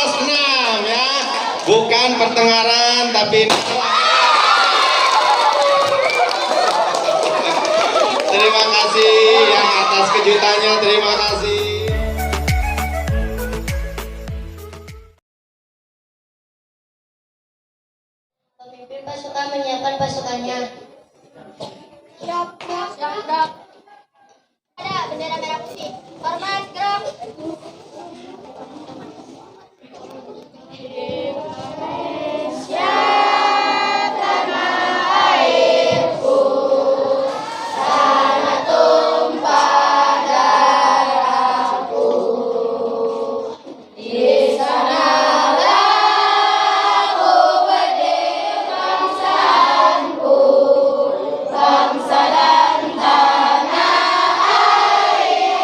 kelas 6 ya. Bukan pertengahan tapi terima kasih yang atas kejutannya, terima kasih. Pemimpin pasukan menyiapkan pasukannya. Siap. Ada bendera merah putih. Hormat, gerak. Indonesia tanah airku, tanah tumpah darahku. Di sanalah aku berdiri bangsaku, bangsa dan tanah air,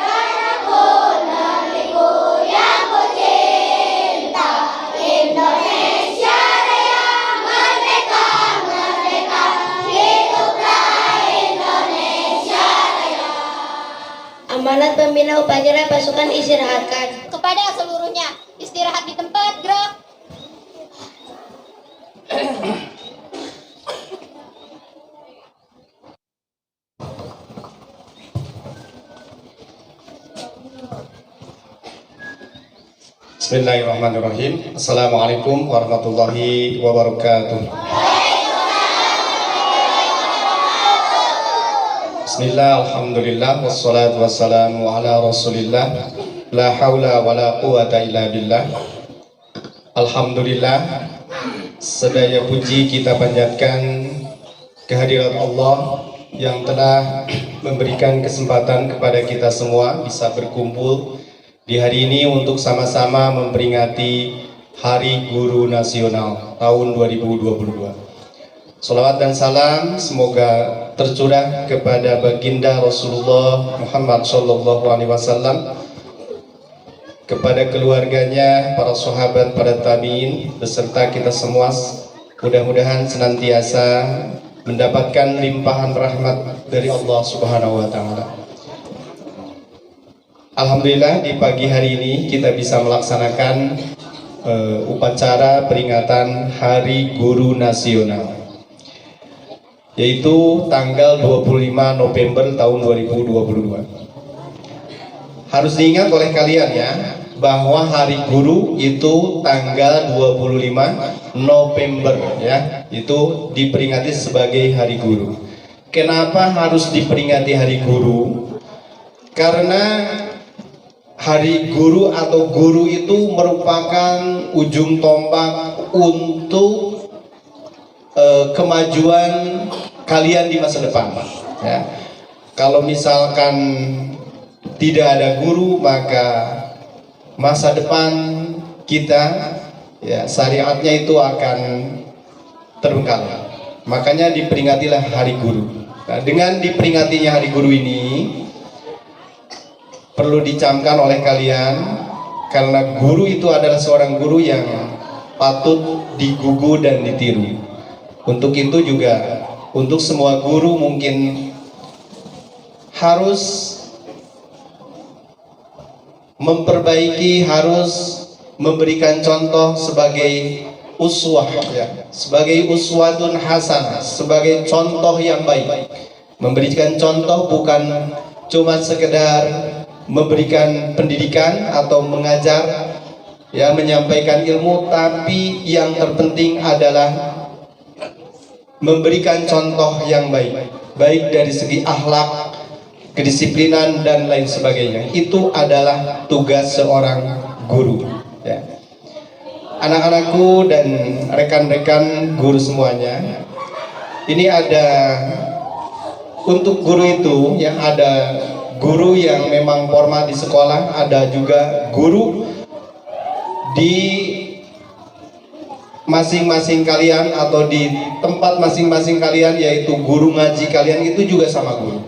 tanahku negeriku yang ku cinta. Indonesia Raya merdeka, merdeka, hiduplah Indonesia Raya. Amanat pembina upacara pasukan istirahatkan. Kepada seluruhnya, istirahat di tempat, gerak. Bismillahirrahmanirrahim. Assalamualaikum warahmatullahi wabarakatuh. Bismillah, alhamdulillah, wassalatu wassalamu ala rasulillah. La hawla wa la quwata illa billah. Alhamdulillah, sedaya puji kita panjatkan kehadirat Allah yang telah memberikan kesempatan kepada kita semua bisa berkumpul di hari ini untuk sama-sama memperingati Hari Guru Nasional tahun 2022. Salawat dan salam semoga tercurah kepada baginda Rasulullah Muhammad SAW, kepada keluarganya, para sahabat, para tabi'in, beserta kita semua. Mudah-mudahan senantiasa mendapatkan limpahan rahmat dari Allah Subhanahu wa Ta'ala. Alhamdulillah di pagi hari ini kita bisa melaksanakan upacara peringatan Hari Guru Nasional, yaitu tanggal 25 November tahun 2022. Harus diingat oleh kalian ya, bahwa Hari Guru itu tanggal 25 November ya, itu diperingati sebagai Hari Guru. Kenapa harus diperingati Hari Guru? Karena Hari Guru atau guru itu merupakan ujung tombak untuk kemajuan kalian di masa depan ya. Kalau misalkan tidak ada guru, maka masa depan kita ya syariatnya itu akan terbengkalai. Makanya diperingatilah Hari Guru. Nah, dengan diperingatinya Hari Guru ini perlu dicamkan oleh kalian, karena guru itu adalah seorang guru yang patut digugu dan ditiru. Untuk itu juga, untuk semua guru mungkin harus memperbaiki, harus memberikan contoh sebagai uswah ya, sebagai uswatun hasanah, sebagai contoh yang baik. Memberikan contoh bukan cuma sekedar memberikan pendidikan atau mengajar ya, menyampaikan ilmu, tapi yang terpenting adalah memberikan contoh yang baik, baik dari segi akhlak, kedisiplinan dan lain sebagainya. Itu adalah tugas seorang guru ya. Anak-anakku dan rekan-rekan guru semuanya, ini ada untuk guru itu yang ada guru yang memang formal di sekolah, ada juga guru di masing-masing kalian atau di tempat masing-masing kalian, yaitu guru ngaji kalian itu juga sama guru.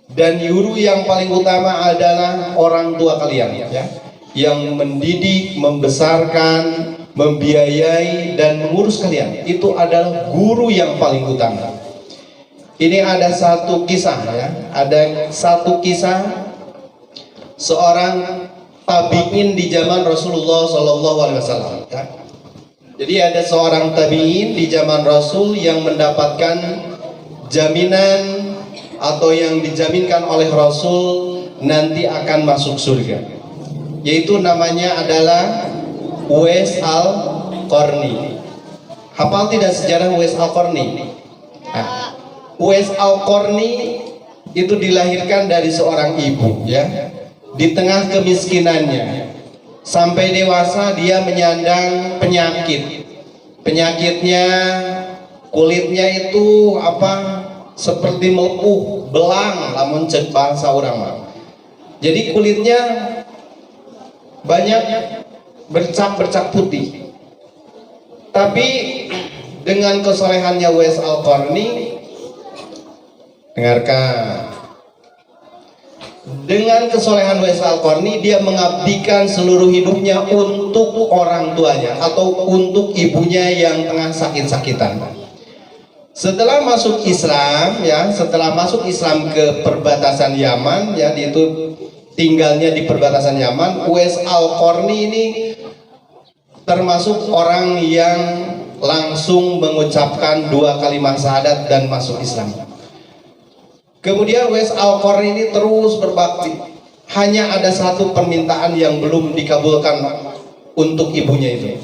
Dan guru yang paling utama adalah orang tua kalian ya, yang mendidik, membesarkan, membiayai dan mengurus kalian. Itu adalah guru yang paling utama. Ini ada satu kisah ya, ada satu kisah seorang tabi'in di zaman Rasulullah SAW. Ya. Jadi ada seorang tabi'in di zaman Rasul yang mendapatkan jaminan atau yang dijaminkan oleh Rasul nanti akan masuk surga. Yaitu namanya adalah Uwais Al-Qarni. Hafal tidak sejarah Uwais Al-Qarni? Nah, Uwais Al-Qarni itu dilahirkan dari seorang ibu, ya, di tengah kemiskinannya. Sampai dewasa dia menyandang penyakit. Penyakitnya, kulitnya itu seperti melepuh, belang, lamun cek bahasa orang mah. Jadi kulitnya banyak bercak-bercak putih. Tapi dengan kesolehannya Uwais Al-Qarni, dengarkan, dengan kesolehan Uwais Al-Qarni dia mengabdikan seluruh hidupnya untuk orang tuanya atau untuk ibunya yang tengah sakit-sakitan. Setelah masuk Islam, ya, setelah masuk Islam ke perbatasan Yaman, ya, itu tinggalnya di perbatasan Yaman, Uwais Al-Qarni ini termasuk orang yang langsung mengucapkan 2 kalimat syahadat dan masuk Islam. Kemudian Uwais Al-Qarni ini terus berbakti. Hanya ada satu permintaan yang belum dikabulkan untuk ibunya itu.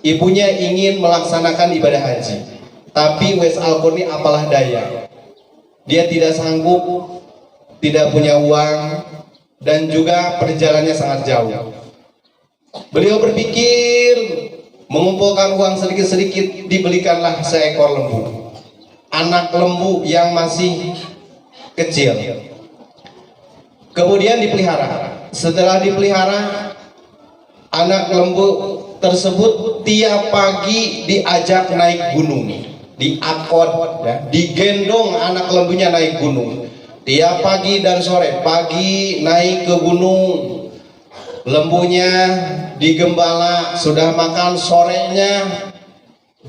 Ibunya ingin melaksanakan ibadah haji, tapi Uwais Al-Qarni apalah daya, dia tidak sanggup, tidak punya uang, dan juga perjalanannya sangat jauh. Beliau berpikir mengumpulkan uang sedikit-sedikit, dibelikanlah seekor lembu, anak lembu yang masih kecil. Kemudian dipelihara. Setelah dipelihara, anak lembu tersebut tiap pagi diajak naik gunung, diakod, ya, digendong anak lembunya naik gunung. Tiap pagi dan sore, pagi naik ke gunung, lembunya digembala, sudah makan, sorenya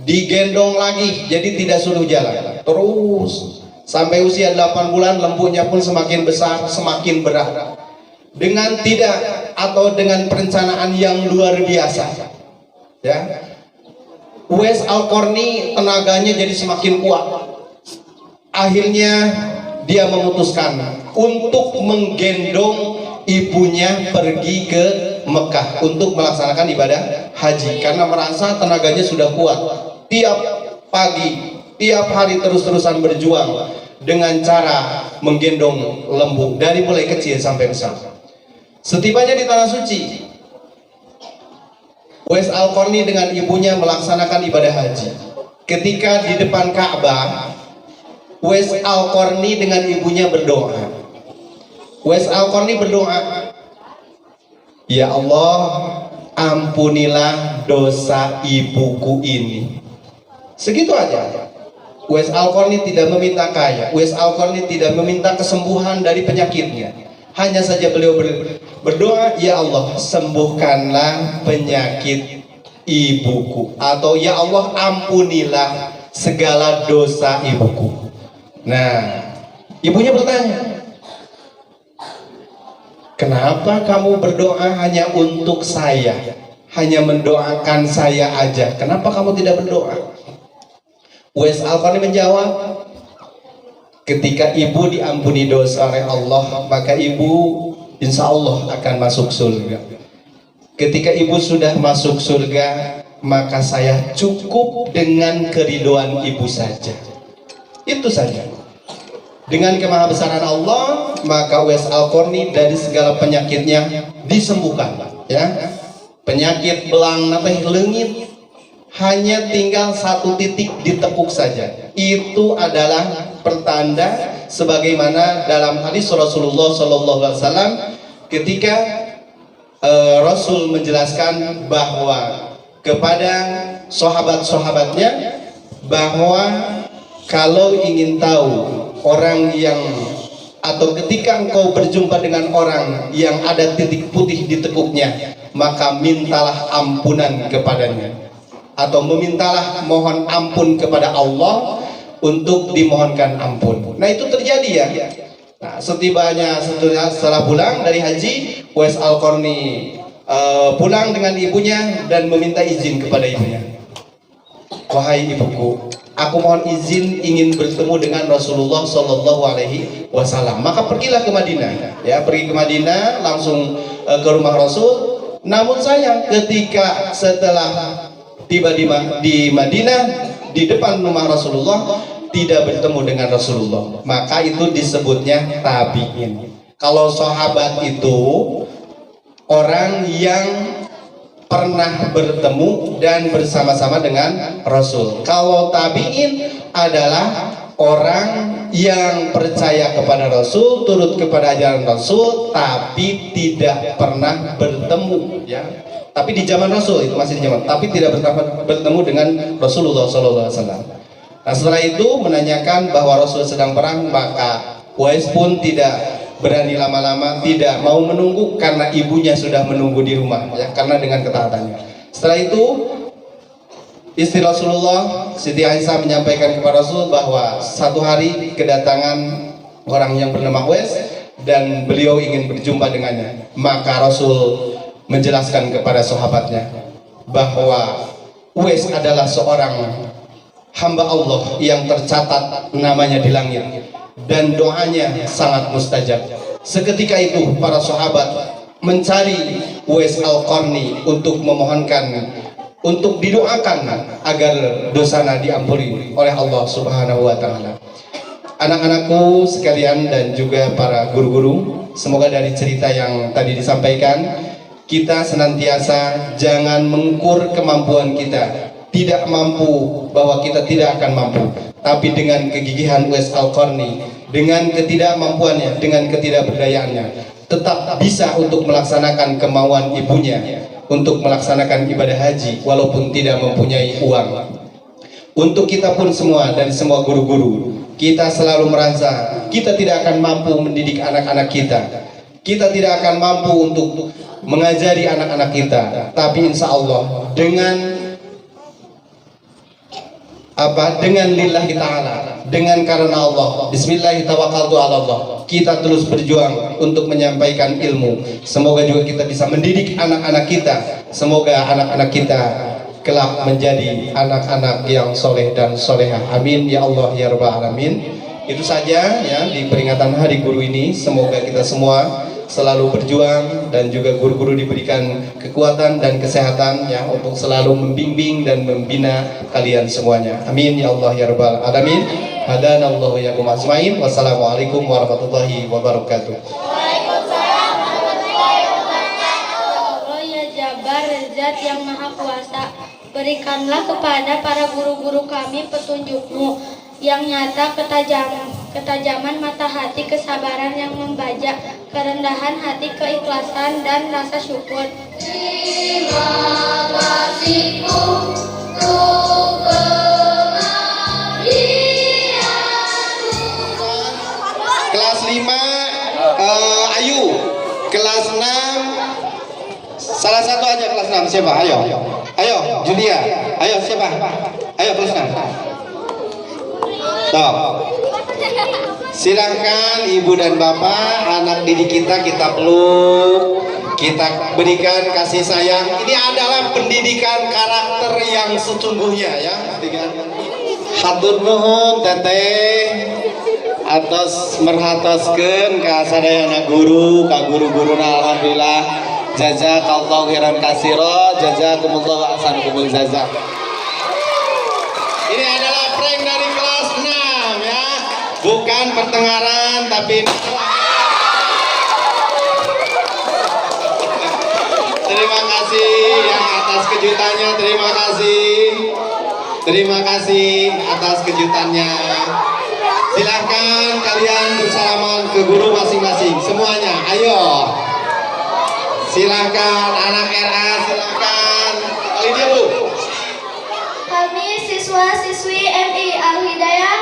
digendong lagi, jadi tidak suruh jalan. Terus sampai usia 8 bulan lembunya pun semakin besar, semakin berat. Dengan tidak atau dengan perencanaan yang luar biasa, ya, Uwais Al-Qarni tenaganya jadi semakin kuat. Akhirnya dia memutuskan untuk menggendong ibunya pergi ke Mekah untuk melaksanakan ibadah haji, karena merasa tenaganya sudah kuat. Tiap pagi, tiap hari terus-terusan berjuang dengan cara menggendong lembu dari mulai kecil sampai besar. Setibanya di tanah suci, Uwais Al-Qarni dengan ibunya melaksanakan ibadah haji. Ketika di depan Ka'bah, Uwais Al-Qarni dengan ibunya berdoa. Uwais Al-Qarni berdoa, "Ya Allah, ampunilah dosa ibuku ini." Segitu aja. Uwais Al-Qarni tidak meminta kaya, Uwais Al-Qarni tidak meminta kesembuhan dari penyakitnya. Hanya saja beliau berdoa, "Ya Allah, sembuhkanlah penyakit ibuku," atau "Ya Allah, ampunilah segala dosa ibuku." Nah, ibunya bertanya, "Kenapa kamu berdoa hanya untuk saya? Hanya mendoakan saya aja. Kenapa kamu tidak berdoa?" Uwais Al-Qarni menjawab, "Ketika ibu diampuni dosa oleh Allah, maka ibu insya Allah akan masuk surga. Ketika ibu sudah masuk surga, maka saya cukup dengan keridhaan ibu saja." Itu saja. Dengan kemahabesaran Allah, maka Uwais Al-Qarni dari segala penyakitnya disembuhkan, ya. Penyakit belang nateh leungit hanya tinggal 1 titik ditekuk saja. Itu adalah pertanda sebagaimana dalam hadis Rasulullah SAW ketika Rasul menjelaskan bahwa kepada sahabat-sahabatnya bahwa kalau ingin tahu orang yang, atau ketika engkau berjumpa dengan orang yang ada titik putih di tekuknya, maka mintalah ampunan kepadanya, atau memintalah mohon ampun kepada Allah untuk dimohonkan ampun. Nah, itu terjadi, ya. Nah, setelah pulang dari haji, Uwais Al-Qarni pulang dengan ibunya dan meminta izin kepada ibunya. Wahai ibuku, aku mohon izin ingin bertemu dengan Rasulullah Shallallahu Alaihi Wasallam. Maka pergilah ke Madinah, ya, pergi ke Madinah langsung ke rumah Rasul. Namun sayang, ketika setelah tiba di Madinah, di depan rumah Rasulullah, tidak bertemu dengan Rasulullah. Maka itu disebutnya tabi'in. Kalau sahabat itu orang yang pernah bertemu dan bersama-sama dengan Rasul. Kalau tabi'in adalah orang yang percaya kepada Rasul, turut kepada ajaran Rasul, tapi tidak pernah bertemu, ya. Tapi di zaman Rasul, itu masih di zaman, tapi tidak bertemu dengan Rasulullah SAW. Nah, setelah itu menanyakan bahwa Rasul sedang perang, maka Uwais pun tidak berani lama-lama, tidak mau menunggu karena ibunya sudah menunggu di rumah, ya, karena dengan ketaatannya. Setelah itu istri Rasulullah, Siti Aisyah, menyampaikan kepada Rasul bahwa satu hari kedatangan orang yang bernama Uwais dan beliau ingin berjumpa dengannya. Maka Rasul menjelaskan kepada sahabatnya bahwa Uwais adalah seorang hamba Allah yang tercatat namanya di langit dan doanya sangat mustajab. Seketika itu para sahabat mencari Uwais Al-Qarni untuk memohonkan, untuk didoakan agar dosanya diampuni oleh Allah Subhanahu wa taala. Anak-anakku sekalian dan juga para guru-guru, semoga dari cerita yang tadi disampaikan, kita senantiasa jangan mengukur kemampuan kita. Tidak mampu bahwa kita tidak akan mampu, tapi dengan kegigihan Uwais Al-Qarni, dengan ketidakmampuannya, dengan ketidakberdayaannya, tetap bisa untuk melaksanakan kemauan ibunya, untuk melaksanakan ibadah haji walaupun tidak mempunyai uang. Untuk kita pun semua dan semua guru-guru, kita selalu merasa kita tidak akan mampu mendidik anak-anak kita, kita tidak akan mampu untuk mengajari anak-anak kita, tapi insya Allah dengan lillahi ta'ala, dengan karena Allah, bismillahirrahmanirrahim, kita terus berjuang untuk menyampaikan ilmu. Semoga juga kita bisa mendidik anak-anak kita, semoga anak-anak kita kelak menjadi anak-anak yang soleh dan solehah. Amin ya Allah ya rabbal alamin. Itu saja ya di peringatan Hari Guru ini. Semoga kita semua selalu berjuang dan juga guru-guru diberikan kekuatan dan kesehatan ya untuk selalu membimbing dan membina kalian semuanya. Amin ya Allah ya rabbal alamin. Hadanallahu yakum ajmain. Wassalamualaikum warahmatullahi wabarakatuh. Waalaikumsalam warahmatullahi wabarakatuh. Allah ya Jabar, Zat yang Maha Kuasa, berikanlah kepada para guru-guru kami petunjuk-Mu yang nyata, ketajaman mata hati, kesabaran yang membajak, kerendahan hati, keikhlasan dan rasa syukur. Terima kasihku untuk pengabdianmu. Kelas 5 Ayu, kelas 6 salah satu aja kelas 6 siapa? Ayo Julia, ayo siapa? Ayo kelas 6. Stop. Silahkan ibu dan bapak, anak didik kita peluk, kita berikan kasih sayang. Ini adalah pendidikan karakter yang sesungguhnya ya. Hatur nuhun teteh atas merhatoskeun ka sadayana guru, ka guru-guruna alhamdulillah. Jazakallahu khairan katsira, jazakumullahu ahsanul jazaa. Ini adalah prank dari kelas 6 ya. Bukan pertengahan tapi terima kasih yang atas kejutannya, terima kasih. Terima kasih atas kejutannya. Silahkan kalian bersalaman ke guru masing-masing semuanya. Ayo. Silahkan anak RA, silahkan. Kali dia Bu. Kami siswa-siswi MI Al Hidayah